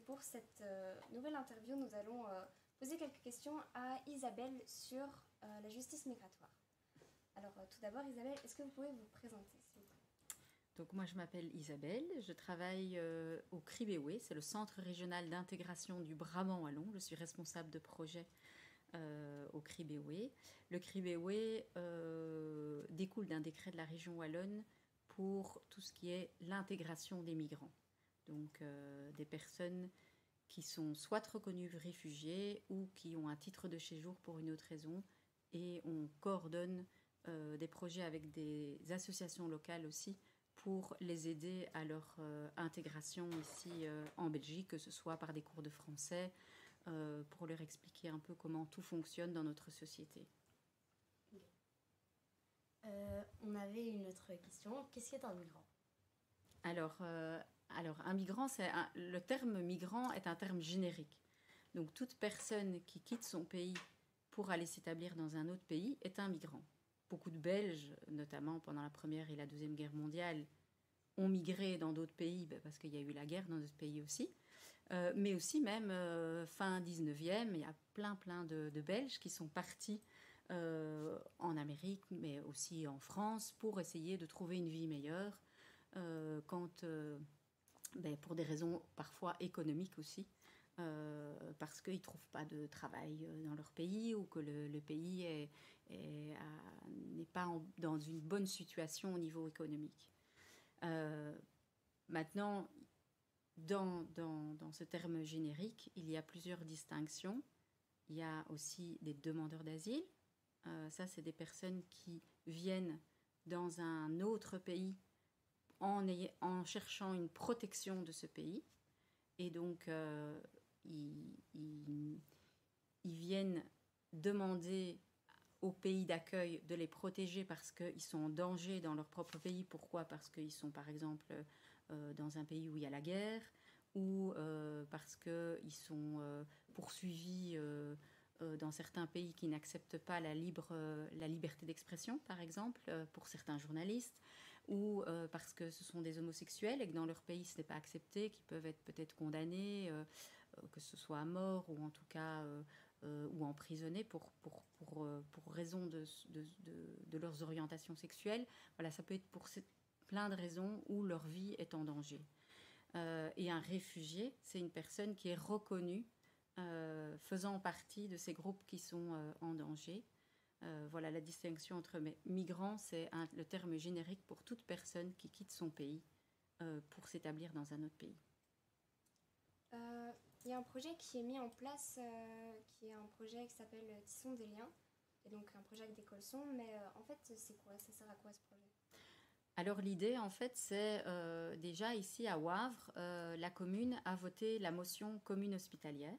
pour cette nouvelle interview, nous allons poser quelques questions à Isabelle sur la justice migratoire. Alors tout d'abord, Isabelle, est-ce que vous pouvez vous présenter, s'il vous plaît? Donc moi, je m'appelle Isabelle, je travaille au CRIBEWE, c'est le Centre régional d'intégration du Brabant wallon. Je suis responsable de projet au CRIBEWE. Le CRIBEWE découle d'un décret de la région wallonne pour tout ce qui est l'intégration des migrants. Donc des personnes qui sont soit reconnues réfugiés ou qui ont un titre de séjour pour une autre raison. Et on coordonne des projets avec des associations locales aussi pour les aider à leur intégration ici en Belgique, que ce soit par des cours de français, pour leur expliquer un peu comment tout fonctionne dans notre société. On avait une autre question. Qu'est-ce qu'est un migrant? Alors, un migrant, le terme migrant est un terme générique. Donc, toute personne qui quitte son pays pour aller s'établir dans un autre pays est un migrant. Beaucoup de Belges, notamment pendant la Première et la Deuxième Guerre mondiale, ont migré dans d'autres pays parce qu'il y a eu la guerre dans d'autres pays aussi. Mais aussi même fin 19e, il y a plein de Belges qui sont partis en Amérique, mais aussi en France, pour essayer de trouver une vie meilleure, pour des raisons parfois économiques aussi. Parce qu'ils ne trouvent pas de travail dans leur pays ou que le pays n'est pas dans une bonne situation au niveau économique. Maintenant, dans ce terme générique, il y a plusieurs distinctions. Il y a aussi des demandeurs d'asile. Ça, c'est des personnes qui viennent dans un autre pays en cherchant une protection de ce pays. Et donc, ils viennent demander au pays d'accueil de les protéger parce qu'ils sont en danger dans leur propre pays. Pourquoi? Parce qu'ils sont, par exemple, dans un pays où il y a la guerre, ou parce qu'ils sont poursuivis dans certains pays qui n'acceptent pas la liberté d'expression, par exemple, pour certains journalistes, ou parce que ce sont des homosexuels et que dans leur pays ce n'est pas accepté, qu'ils peuvent être peut-être condamnés, que ce soit à mort ou en tout cas ou emprisonnés pour raison de leurs orientations sexuelles. Voilà, ça peut être pour plein de raisons où leur vie est en danger. Et un réfugié, c'est une personne qui est reconnue faisant partie de ces groupes qui sont en danger. Voilà la distinction entre migrants, c'est le terme générique pour toute personne qui quitte son pays pour s'établir dans un autre pays. Il y a un projet qui est mis en place, qui est un projet qui s'appelle Tissons des liens, et donc un projet avec des colsons, mais en fait, c'est quoi? Ça sert à quoi ce projet? Alors l'idée, en fait, c'est déjà ici à Wavre, la commune a voté la motion commune hospitalière,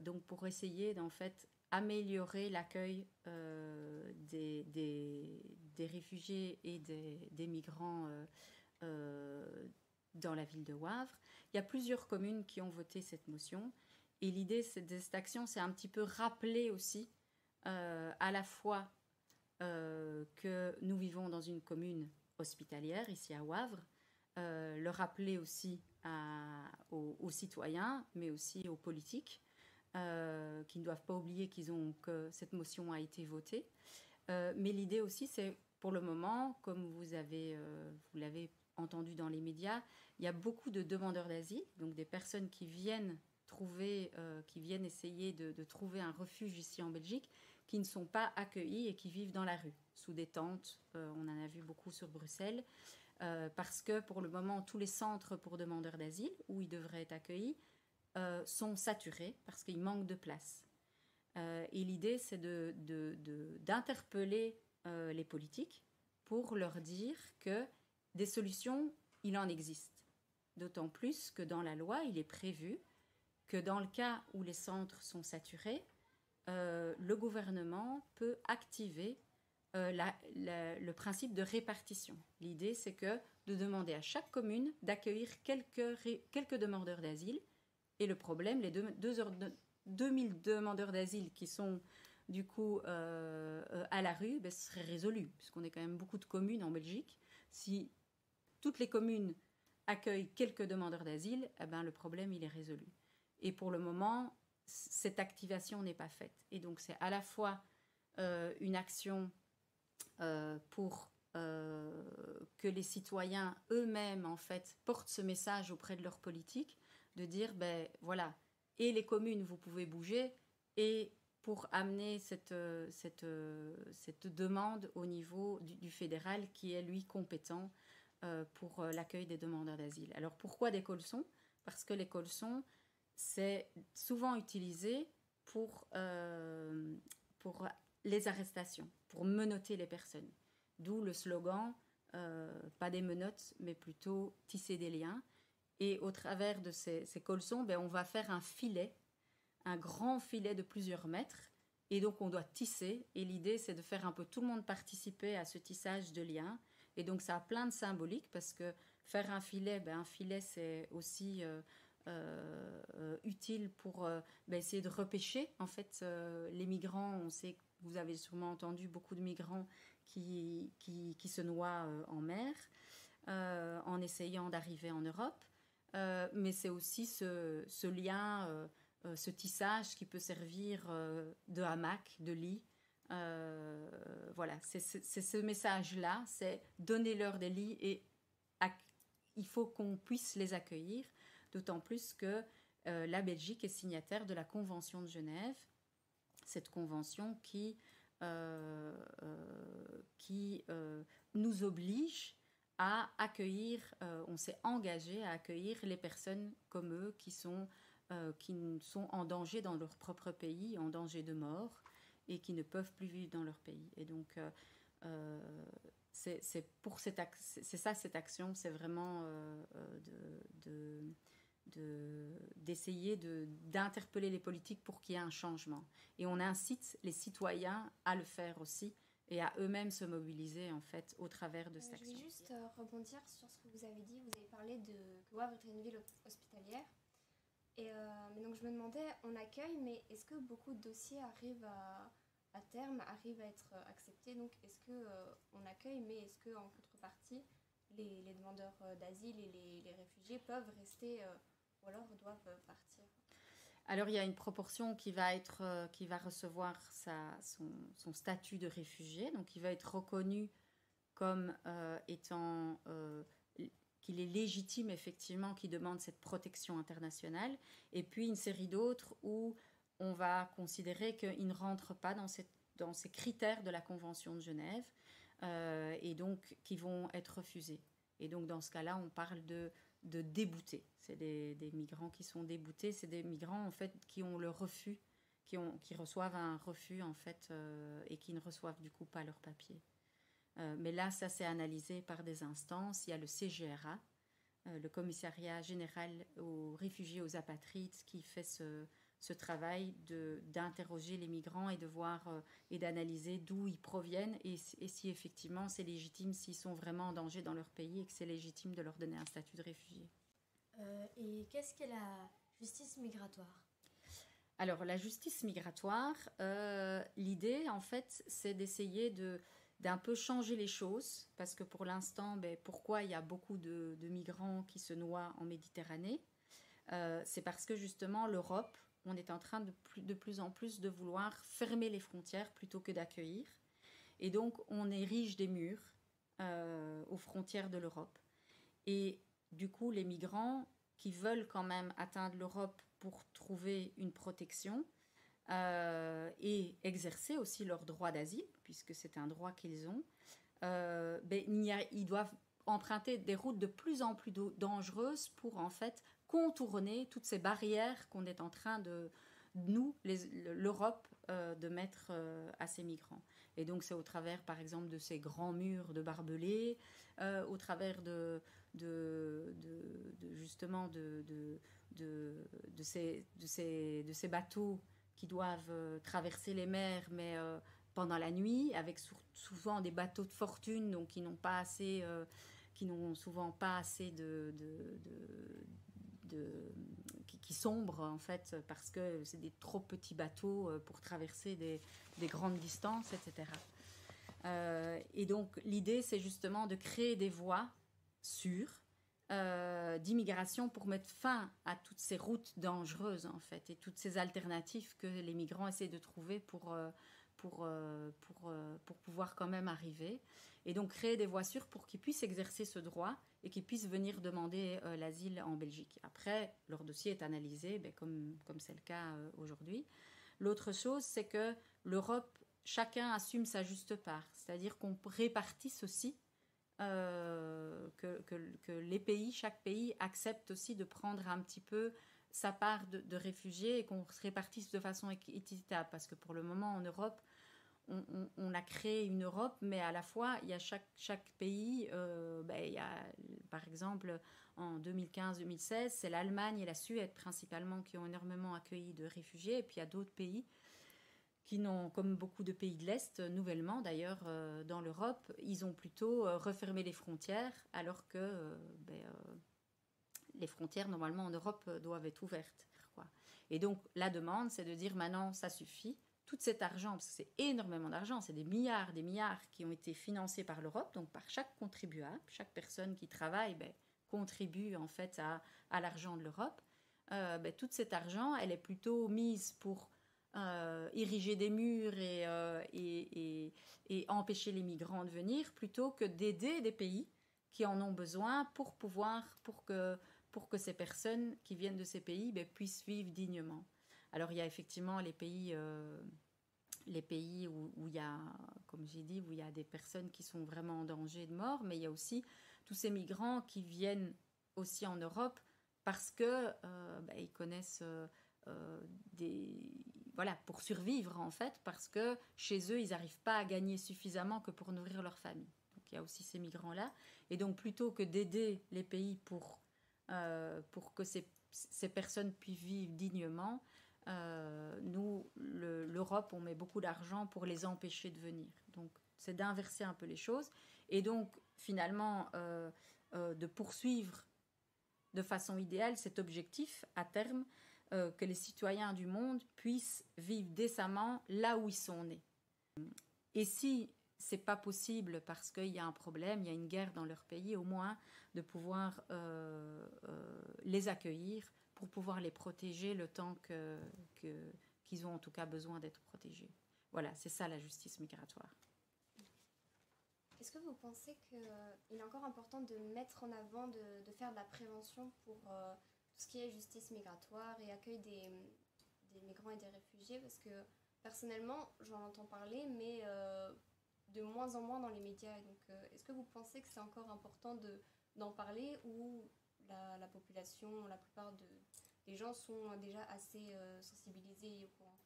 donc pour essayer d'en fait améliorer l'accueil des réfugiés et des migrants dans la ville de Wavre. Il y a plusieurs communes qui ont voté cette motion. Et l'idée de cette action, c'est un petit peu rappeler aussi à la fois que nous vivons dans une commune hospitalière, ici à Wavre, le rappeler aussi aux citoyens, mais aussi aux politiques, qui ne doivent pas oublier que cette motion a été votée. Mais l'idée aussi, c'est pour le moment, comme vous l'avez entendu dans les médias, il y a beaucoup de demandeurs d'asile, donc des personnes qui viennent essayer de trouver un refuge ici en Belgique, qui ne sont pas accueillis et qui vivent dans la rue, sous des tentes. On en a vu beaucoup sur Bruxelles, parce que pour le moment, tous les centres pour demandeurs d'asile, où ils devraient être accueillis, sont saturés parce qu'il manque de place. Et l'idée, c'est d'interpeller les politiques pour leur dire que des solutions, il en existe. D'autant plus que dans la loi, il est prévu que dans le cas où les centres sont saturés, le gouvernement peut activer le principe de répartition. L'idée, c'est de demander à chaque commune d'accueillir quelques demandeurs d'asile. Et le problème, les 2000 demandeurs d'asile qui sont du coup à la rue, ce serait résolu, puisqu'on est quand même beaucoup de communes en Belgique. Si toutes les communes accueille quelques demandeurs d'asile, eh ben, le problème il est résolu. Et pour le moment, cette activation n'est pas faite. Et donc c'est à la fois une action pour que les citoyens eux-mêmes en fait portent ce message auprès de leur politique, de dire ben voilà, et les communes vous pouvez bouger, et pour amener cette demande au niveau du fédéral qui est lui compétent pour l'accueil des demandeurs d'asile. Alors pourquoi des colsons? Parce que les colsons, c'est souvent utilisé pour les arrestations, pour menotter les personnes. D'où le slogan, pas des menottes, mais plutôt tisser des liens. Et au travers de ces colsons, ben, on va faire un filet, un grand filet de plusieurs mètres. Et donc, on doit tisser. Et l'idée, c'est de faire un peu tout le monde participer à ce tissage de liens. Et donc, ça a plein de symboliques parce que faire un filet, c'est aussi utile pour essayer de repêcher. En fait, les migrants, on sait que vous avez sûrement entendu beaucoup de migrants qui se noient en mer en essayant d'arriver en Europe. Mais c'est aussi ce lien, ce tissage qui peut servir de hamac, de lit. Voilà, c'est ce message-là, c'est donnez-leur des lits et il faut qu'on puisse les accueillir, d'autant plus que la Belgique est signataire de la Convention de Genève, cette convention qui nous oblige à accueillir, on s'est engagé à accueillir les personnes comme eux qui sont en danger dans leur propre pays, en danger de mort, et qui ne peuvent plus vivre dans leur pays. Et donc, c'est ça cette action, c'est vraiment d'essayer d'interpeller les politiques pour qu'il y ait un changement. Et on incite les citoyens à le faire aussi et à eux-mêmes se mobiliser en fait au travers de cette action. Je vais juste rebondir sur ce que vous avez dit. Vous avez parlé que Wavre est une ville hospitalière. Et mais donc je me demandais, on accueille, mais est-ce que beaucoup de dossiers arrivent à terme, arrivent à être acceptés? Donc est-ce qu'on accueille, mais est-ce qu'en contrepartie, les demandeurs d'asile et les réfugiés peuvent rester ou alors doivent partir? Alors il y a une proportion qui va recevoir son statut de réfugié, donc il va être reconnu comme étant qu'il est légitime effectivement, qu'il demande cette protection internationale, et puis une série d'autres où on va considérer qu'ils ne rentrent pas dans ces critères de la Convention de Genève et donc qui vont être refusés. Et donc dans ce cas-là, on parle de déboutés. C'est des migrants qui sont déboutés. C'est des migrants en fait qui ont le refus, qui reçoivent un refus en fait et qui ne reçoivent du coup pas leurs papiers. Mais là, ça c'est analysé par des instances. Il y a le CGRA, le Commissariat général aux réfugiés, aux apatrides, qui fait ce travail d'interroger les migrants et de voir et d'analyser d'où ils proviennent et si effectivement c'est légitime, s'ils sont vraiment en danger dans leur pays et que c'est légitime de leur donner un statut de réfugié. Et qu'est-ce qu'est la justice migratoire ? Alors la justice migratoire, l'idée en fait c'est d'essayer d'un peu changer les choses, parce que pour l'instant, pourquoi il y a beaucoup de migrants qui se noient en Méditerranée ? C'est parce que justement l'Europe, on est en train de plus en plus de vouloir fermer les frontières plutôt que d'accueillir. Et donc, on érige des murs aux frontières de l'Europe. Et du coup, les migrants qui veulent quand même atteindre l'Europe pour trouver une protection et exercer aussi leur droit d'asile, puisque c'est un droit qu'ils ont, ils doivent emprunter des routes de plus en plus dangereuses pour en fait contourner toutes ces barrières qu'on est en train l'Europe, de mettre à ces migrants. Et donc c'est au travers, par exemple, de ces grands murs de barbelés, au travers justement de ces bateaux qui doivent traverser les mers, mais pendant la nuit, avec souvent des bateaux de fortune, donc qui n'ont souvent pas assez qui sombrent en fait parce que c'est des trop petits bateaux pour traverser des grandes distances, etc. Et donc l'idée c'est justement de créer des voies sûres d'immigration pour mettre fin à toutes ces routes dangereuses, en fait, et toutes ces alternatives que les migrants essaient de trouver pour pouvoir quand même arriver. Et donc créer des voies sûres pour qu'ils puissent exercer ce droit et qu'ils puissent venir demander l'asile en Belgique. Après, leur dossier est analysé, comme c'est le cas aujourd'hui. L'autre chose, c'est que l'Europe, chacun assume sa juste part. C'est-à-dire qu'on répartisse aussi, que les pays, chaque pays accepte aussi de prendre un petit peu sa part de réfugiés et qu'on se répartisse de façon équitable. Parce que pour le moment, en Europe, on a créé une Europe, mais à la fois, il y a chaque pays, il y a, par exemple, en 2015-2016, c'est l'Allemagne et la Suède principalement qui ont énormément accueilli de réfugiés, et puis il y a d'autres pays qui n'ont, comme beaucoup de pays de l'Est, nouvellement d'ailleurs dans l'Europe, ils ont plutôt refermé les frontières, alors que les frontières, normalement, en Europe, doivent être ouvertes, quoi. Et donc, la demande, c'est de dire maintenant, ça suffit. Tout cet argent, parce que c'est énormément d'argent, c'est des milliards qui ont été financés par l'Europe, donc par chaque contribuable, chaque personne qui travaille contribue en fait à l'argent de l'Europe. Tout cet argent, elle est plutôt mise pour ériger des murs et empêcher les migrants de venir, plutôt que d'aider des pays qui en ont besoin pour que ces personnes qui viennent de ces pays puissent vivre dignement. Alors il y a effectivement les pays où il y a, comme j'ai dit, où il y a des personnes qui sont vraiment en danger de mort, mais il y a aussi tous ces migrants qui viennent aussi en Europe parce que ils connaissent pour survivre en fait, parce que chez eux ils n'arrivent pas à gagner suffisamment que pour nourrir leur famille. Donc il y a aussi ces migrants-là, et donc plutôt que d'aider les pays pour que ces personnes puissent vivre dignement, nous, l'Europe, on met beaucoup d'argent pour les empêcher de venir. Donc, c'est d'inverser un peu les choses. Et donc, finalement, de poursuivre de façon idéale cet objectif à terme, que les citoyens du monde puissent vivre décemment là où ils sont nés. Et si c'est pas possible parce qu'il y a un problème, il y a une guerre dans leur pays, au moins de pouvoir les accueillir pour pouvoir les protéger le temps qu'ils ont en tout cas besoin d'être protégés. Voilà, c'est ça la justice migratoire. Est-ce que vous pensez qu'il est encore important de mettre en avant, de faire de la prévention pour tout ce qui est justice migratoire et accueil des migrants et des réfugiés? Parce que personnellement, j'en entends parler, mais de moins en moins dans les médias. Et donc, est-ce que vous pensez que c'est encore important d'en parler, ou la population, la plupart des gens sont déjà assez sensibilisés et au courant?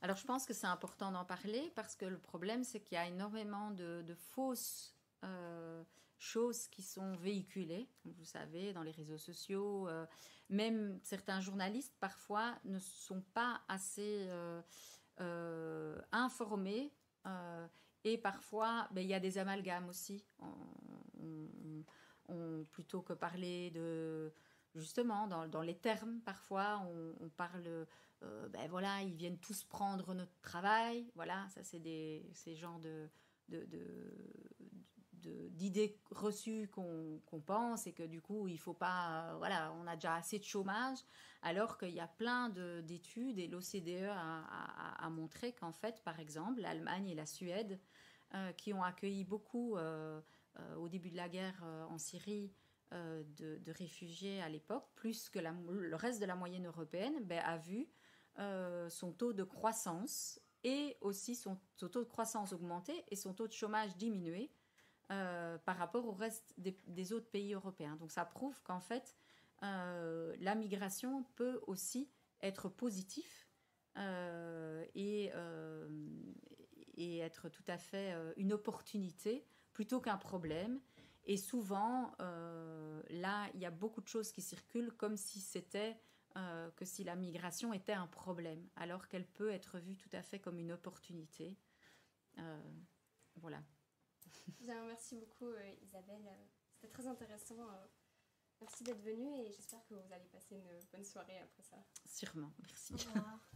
Alors, je pense que c'est important d'en parler parce que le problème, c'est qu'il y a énormément de fausses choses qui sont véhiculées, comme vous savez, dans les réseaux sociaux. Même certains journalistes, parfois, ne sont pas assez informés. Et parfois, il y a des amalgames aussi. Plutôt que parler de... Justement, dans les termes, parfois, on parle... ils viennent tous prendre notre travail. Voilà, ça, c'est ces genres d'idées reçues qu'on pense, et que du coup, il ne faut pas... on a déjà assez de chômage, alors qu'il y a plein d'études, et l'OCDE a montré qu'en fait, par exemple, l'Allemagne et la Suède, qui ont accueilli beaucoup, au début de la guerre en Syrie, de réfugiés à l'époque, plus que le reste de la moyenne européenne, a vu son taux de croissance et aussi son taux de croissance augmenter et son taux de chômage diminuer par rapport au reste des autres pays européens. Donc ça prouve qu'en fait, la migration peut aussi être positif et être tout à fait une opportunité plutôt qu'un problème. Et souvent, là, il y a beaucoup de choses qui circulent comme si c'était que si la migration était un problème, alors qu'elle peut être vue tout à fait comme une opportunité. Voilà. Bien, merci beaucoup Isabelle. C'était très intéressant. Merci d'être venue et j'espère que vous allez passer une bonne soirée après ça. Sûrement, merci. Au revoir.